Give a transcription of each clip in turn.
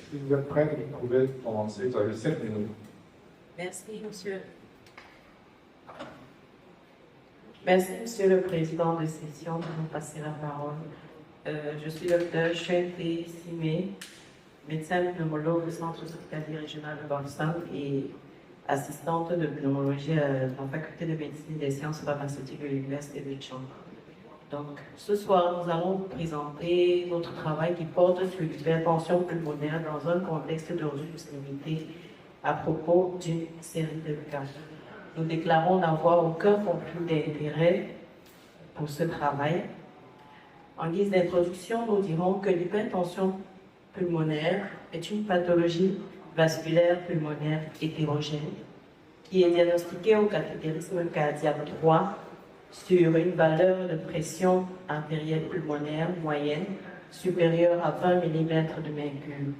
Si vous êtes prête, vous pouvez commencer. Vous avez 7 minutes. Merci, monsieur. Merci, monsieur le président de session, de nous passer la parole. Je suis Dr. Shwente Simé, médecin pneumologue au Centre hospitalier régional de Boston et assistante de pneumologie à la faculté de médecine et des sciences pharmaceutiques de l'Université de Chang. Donc, ce soir, nous allons vous présenter notre travail qui porte sur l'hypertension pulmonaire dans un contexte de ressources limitées à propos d'une série de cas. Nous déclarons n'avoir aucun conflit d'intérêt pour ce travail. En guise d'introduction, nous dirons que l'hypertension pulmonaire est une pathologie vasculaire pulmonaire hétérogène qui est diagnostiquée au cathétérisme cardiaque droit sur une valeur de pression artérielle pulmonaire moyenne supérieure à 20 mm de mercure.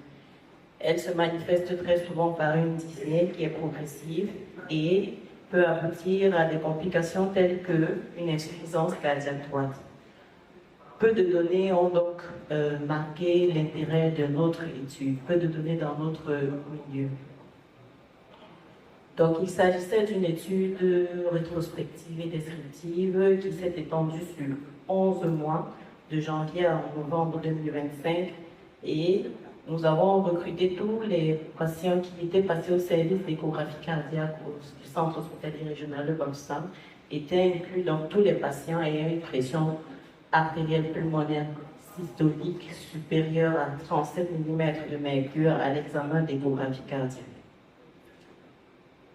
Elle se manifeste très souvent par une dyspnée qui est progressive et peut aboutir à des complications telles qu'une insuffisance cardiaque droite. Peu de données ont donc marqué l'intérêt de notre étude, peu de données dans notre milieu. Donc, il s'agissait d'une étude rétrospective et descriptive qui s'est étendue sur 11 mois, de janvier à novembre 2025, et nous avons recruté tous les patients qui étaient passés au service d'échographie cardiaque du Centre hospitalier régional de Boston, étaient inclus dans tous les patients ayant une pression artérielle pulmonaire systolique supérieure à 37 mm de mercure à l'examen d'échographie cardiaque.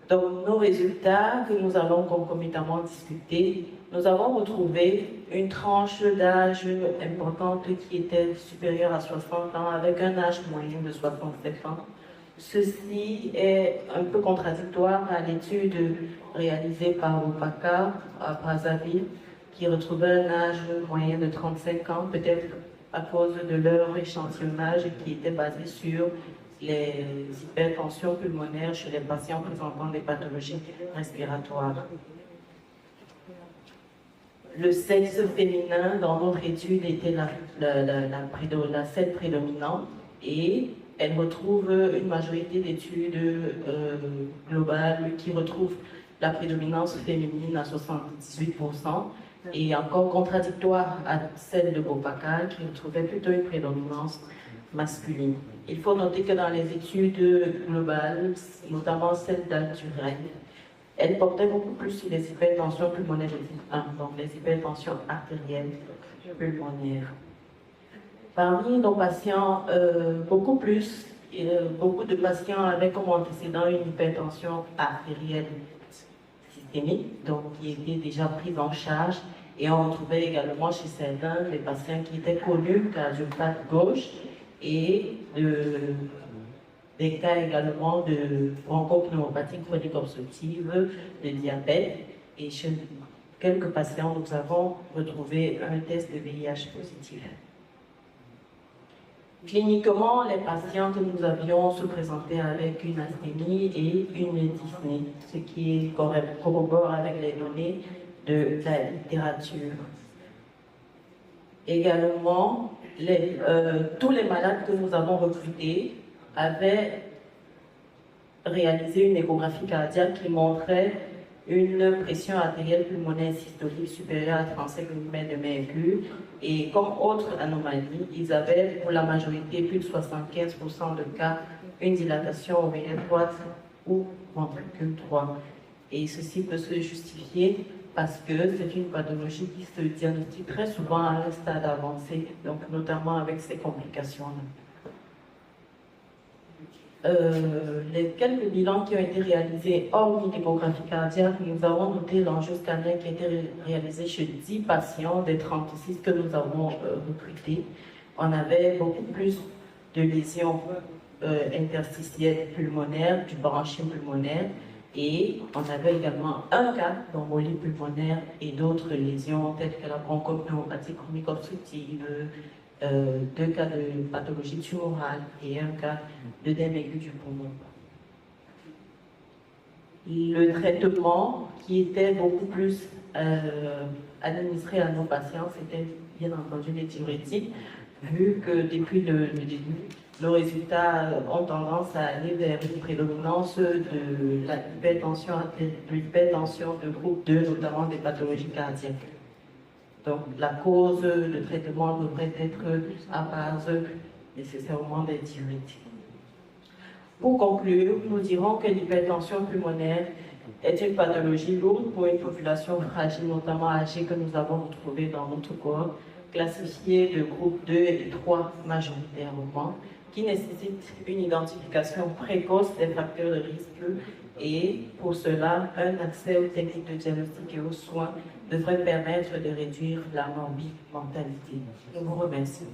Dans nos résultats que nous allons concomitamment discuter, nous avons retrouvé une tranche d'âge importante qui était supérieure à 60 ans avec un âge moyen de 67 ans. Ceci est un peu contradictoire à l'étude réalisée par Opaka à Brazzaville qui retrouvait un âge moyen de 35 ans, peut-être à cause de leur échantillonnage qui était basé sur les hypertensions pulmonaires chez les patients présentant des pathologies respiratoires. Le sexe féminin dans notre étude était la celle prédominante et elle retrouve une majorité d'études globales qui retrouvent la prédominance féminine à 78% et encore contradictoire à celle de Bopaka qui retrouvait plutôt une prédominance masculine. Il faut noter que dans les études globales, notamment celle d'Alturen, elle portait beaucoup plus sur les hypertensions pulmonaires de type 1, donc les hypertensions artérielles pulmonaires. Parmi nos patients, beaucoup de patients avaient comme antécédent une hypertension artérielle systémique, donc qui était déjà prise en charge, et on trouvait également chez certains des patients qui étaient connus cardiopathes gauche et des cas également de bronchopneumopathie chronique obstructive, de diabète. Et chez quelques patients, nous avons retrouvé un test de VIH positif. Cliniquement, les patients que nous avions se présentaient avec une asthénie et une dyspnée, ce qui corrobore avec les données de la littérature. Également, tous les malades que nous avons recrutés avaient réalisé une échographie cardiaque qui montrait une pression artérielle pulmonaire systolique supérieure à 35 mm de mercure. Et comme autre anomalie, ils avaient pour la majorité, plus de 75% de cas, une dilatation oreillère droite ou ventricule droit. Et ceci peut se justifier parce que c'est une pathologie qui se diagnostique très souvent à un stade avancé, donc notamment avec ces complications-là. Les quelques bilans qui ont été réalisés hors l'échographie cardiaque, nous avons noté l'angioscanner qui a été réalisé chez 10 patients des 36 que nous avons recrutés. On avait beaucoup plus de lésions interstitielles pulmonaires, du bronchien pulmonaire, et on avait également un cas d'embolie pulmonaire et d'autres lésions telles que la bronchopneumopathie chronique obstructive, 2 cas de pathologie tumorale et un cas d'œdème aigu du poumon. Le traitement qui était beaucoup plus administré à nos patients, c'était bien entendu les diurétiques, vu que depuis le début, nos résultats ont tendance à aller vers une prédominance de l'hypertension de groupe 2, notamment des pathologies cardiaques. Donc, la cause, le traitement devrait être à base nécessairement des diurétiques. Pour conclure, nous dirons que l'hypertension pulmonaire est une pathologie lourde pour une population fragile, notamment âgée, que nous avons retrouvée dans notre corps, classifiée de groupe 2 et 3 majoritairement, qui nécessite une identification précoce des facteurs de risque et, pour cela, un accès aux techniques de diagnostic et aux soins devrait permettre de réduire la morbidité. Je vous remercie.